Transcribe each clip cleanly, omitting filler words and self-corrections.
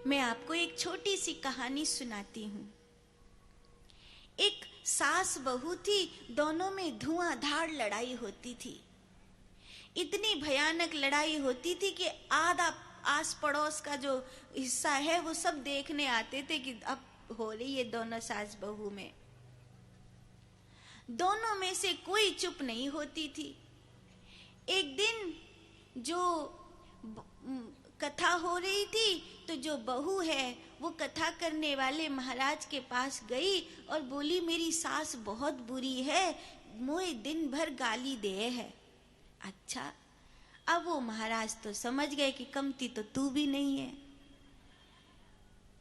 मैं आपको एक छोटी सी कहानी सुनाती हूँ। एक सास बहू थी, दोनों में धुआंधार लड़ाई होती थी। इतनी भयानक लड़ाई होती थी कि आधा आस पड़ोस का जो हिस्सा है वो सब देखने आते थे कि अब हो रही है दोनों सास बहू में। दोनों में से कोई चुप नहीं होती थी। एक दिन जो कथा हो रही थी तो जो बहू है वो कथा करने वाले महाराज के पास गई और बोली, मेरी सास बहुत बुरी है, मुझे दिन भर गाली दे है। अच्छा, अब वो महाराज तो समझ गए कि कमती तो तू भी नहीं है,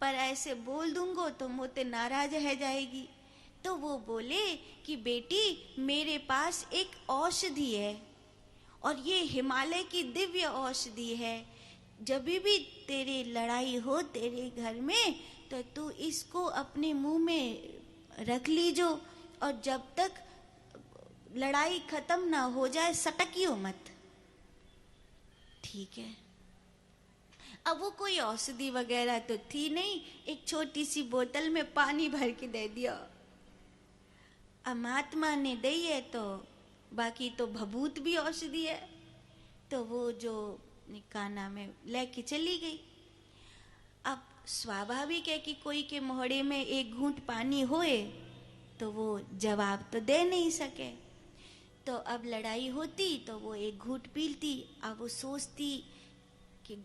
पर ऐसे बोल दूंगो तो मोते नाराज रह जाएगी। तो वो बोले कि बेटी, मेरे पास एक औषधि है और ये हिमालय की दिव्य औषधि है। जब भी तेरे लड़ाई हो तेरे घर में तो तू इसको अपने मुंह में रख लीजो और जब तक लड़ाई खत्म ना हो जाए सटकियो मत। ठीक है। अब वो कोई औषधि वगैरह तो थी नहीं, एक छोटी सी बोतल में पानी भर के दे दिया। अब महात्मा ने दी है तो बाकी तो भभूत भी औषधि है, तो वो जो काना में लेके चली गई। अब स्वाभाविक है कि कोई के मोहड़े में एक घूंट पानी होए तो वो जवाब तो दे नहीं सके। तो अब लड़ाई होती तो वो एक घूंट पीती। अब वो सोचती कि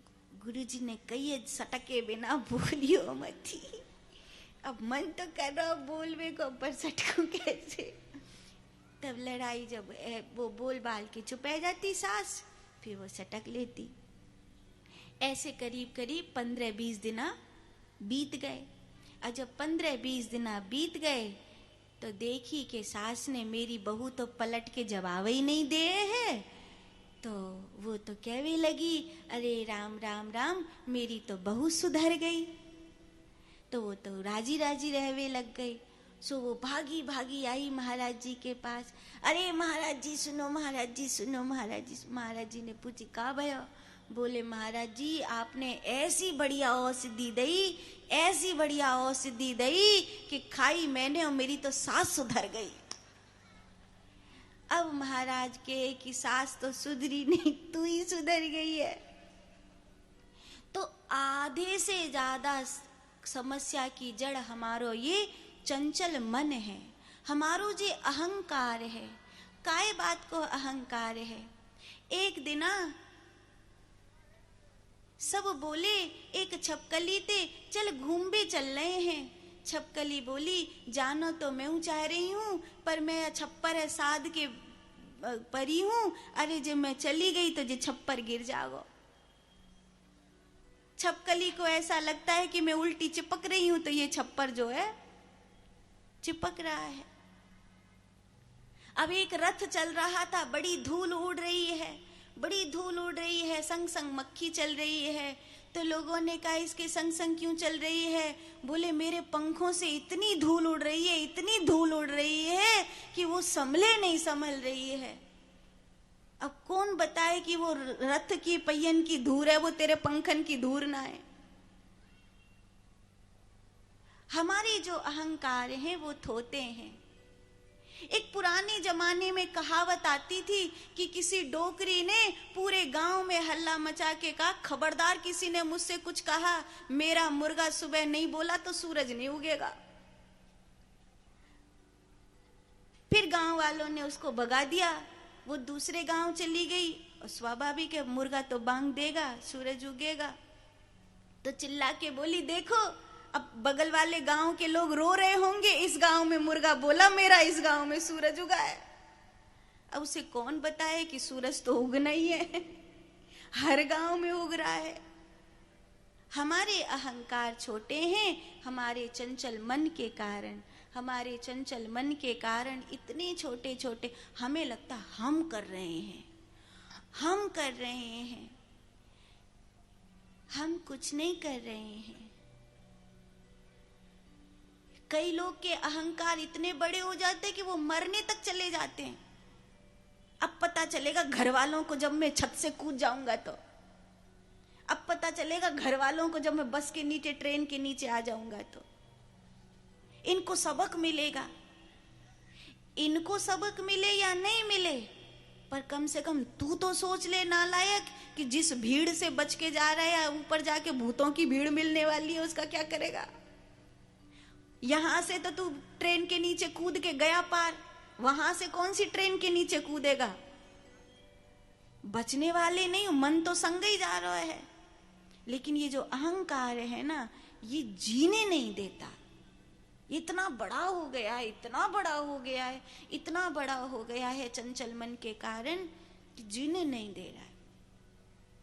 गुरुजी ने कही सटके बिना बोलियो मत। अब मन तो कर रहा बोलवे को, पर सटकू कैसे। तब लड़ाई जब वो बोल बाल के चुप रह जाती सास, फिर वो सटक लेती। ऐसे करीब करीब 15-20 दिना बीत गए। और जब 15-20 दिना बीत गए तो देखी कि सास ने मेरी बहू तो पलट के जवाब ही नहीं दे है। तो वो तो कहने लगी, अरे राम राम राम, मेरी तो बहू सुधर गई। तो वो तो राजी राजी रहवे लग गई। सो वो भागी भागी आई महाराज जी के पास। अरे महाराज जी सुनो, महाराज जी सुनो, महाराज जी। महाराज जी ने पूछी, का भया? बोले, महाराज जी आपने ऐसी बढ़िया औषधि दी, ऐसी बढ़िया औषधि दी कि खाई मैंने और मेरी तो सास सुधर गई। अब महाराज के कि सास तो सुधरी नहीं, तू ही सुधर गई है। तो आधे से ज्यादा समस्या की जड़ हमारो ये चंचल मन है, हमारो जे अहंकार है। काय बात को अहंकार है? एक दिना सब बोले एक छपकली ते चल घूमबे चल रहे हैं। छपकली बोली, जानो तो मैं चाह रही हूँ, पर मैं छप्पर है साध के परी हूँ। अरे जब मैं चली गई तो जे छप्पर गिर जाओ। छपकली को ऐसा लगता है कि मैं उल्टी चिपक रही हूं तो ये छप्पर जो है चिपक रहा है। अब एक रथ चल रहा था, बड़ी धूल उड़ रही है, बड़ी धूल उड़ रही है, संग संग मक्खी चल रही है। तो लोगों ने कहा, इसके संग संग क्यों चल रही है? बोले, मेरे पंखों से इतनी धूल उड़ रही है, इतनी धूल उड़ रही है कि वो संभले नहीं संभल रही है। अब कौन बताए कि वो रथ की पहियन की धूल है, वो तेरे पंखन की धूल ना है। हमारे जो अहंकार हैं वो थोते हैं। एक पुराने जमाने में कहावत आती थी कि किसी डोकरी ने पूरे गांव में हल्ला मचा के कहा, खबरदार किसी ने मुझसे कुछ कहा, मेरा मुर्गा सुबह नहीं बोला तो सूरज नहीं उगेगा। फिर गांव वालों ने उसको भगा दिया, वो दूसरे गांव चली गई और स्वाभाविक है मुर्गा तो बांग देगा, सूरज उगेगा। तो चिल्ला के बोली, देखो अब बगल वाले गांव के लोग रो रहे होंगे, इस गांव में मुर्गा बोला मेरा, इस गांव में सूरज उगा है। अब उसे कौन बताए कि सूरज तो उगना ही है, हर गांव में उग रहा है। हमारे अहंकार छोटे हैं, हमारे चंचल मन के कारण, हमारे चंचल मन के कारण इतने छोटे छोटे हमें लगता हम कर रहे हैं, हम कर रहे हैं। हम कुछ नहीं कर रहे हैं। कई लोग के अहंकार इतने बड़े हो जाते हैं कि वो मरने तक चले जाते हैं। अब पता चलेगा घर वालों को जब मैं छत से कूद जाऊंगा तो, अब पता चलेगा घर वालों को जब मैं बस के नीचे, ट्रेन के नीचे आ जाऊंगा तो। इनको सबक मिलेगा। इनको सबक मिले या नहीं मिले, पर कम से कम तू तो सोच ले नालायक कि जिस भीड़ से बच के जा रहा है, ऊपर जाके भूतों की भीड़ मिलने वाली है, उसका क्या करेगा। यहां से तो तू ट्रेन के नीचे कूद के गया पार, वहां से कौन सी ट्रेन के नीचे कूदेगा। बचने वाले नहीं, मन तो संग ही जा रहा है। लेकिन ये जो अहंकार है ना, ये जीने नहीं देता। इतना बड़ा हो गया है, इतना बड़ा हो गया है, इतना बड़ा हो गया है चंचल मन के कारण कि जीने नहीं दे रहा है।